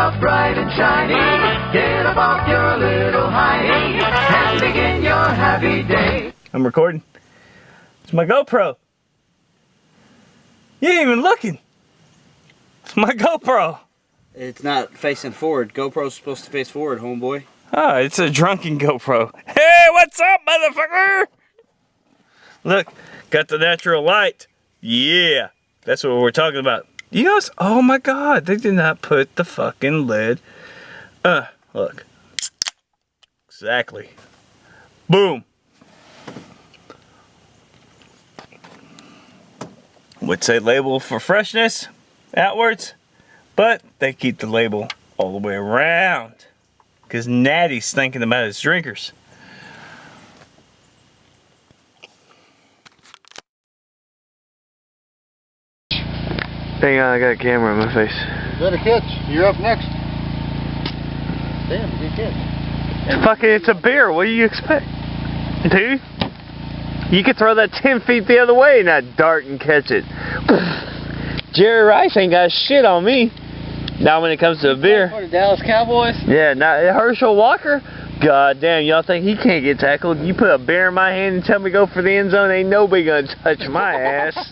up bright and shiny. Get up off your little hiney and begin your happy day. I'm recording. It's my GoPro. You ain't even looking. It's my GoPro. It's not facing forward. GoPro's supposed to face forward, homeboy. Oh, it's a drunken GoPro. Hey, what's up, motherfucker? Look, got the natural light. Yeah, that's what we're talking about. You guys, oh my God, they did not put the fucking lid. Look. Exactly. Boom. Would say label for freshness outwards, but they keep the label all the way around because Natty's thinking about his drinkers. Hang on, I got a camera in my face. Is that a catch? You're up next. Damn, good catch. It's a beer. What do you expect? Dude, you could throw that 10 feet the other way and not dart and catch it. Jerry Rice ain't got shit on me. Now when it comes to a beer. For the Dallas Cowboys? Yeah, now Herschel Walker, god damn, y'all think he can't get tackled? You put a beer in my hand and tell me go for the end zone, ain't nobody gonna touch my ass.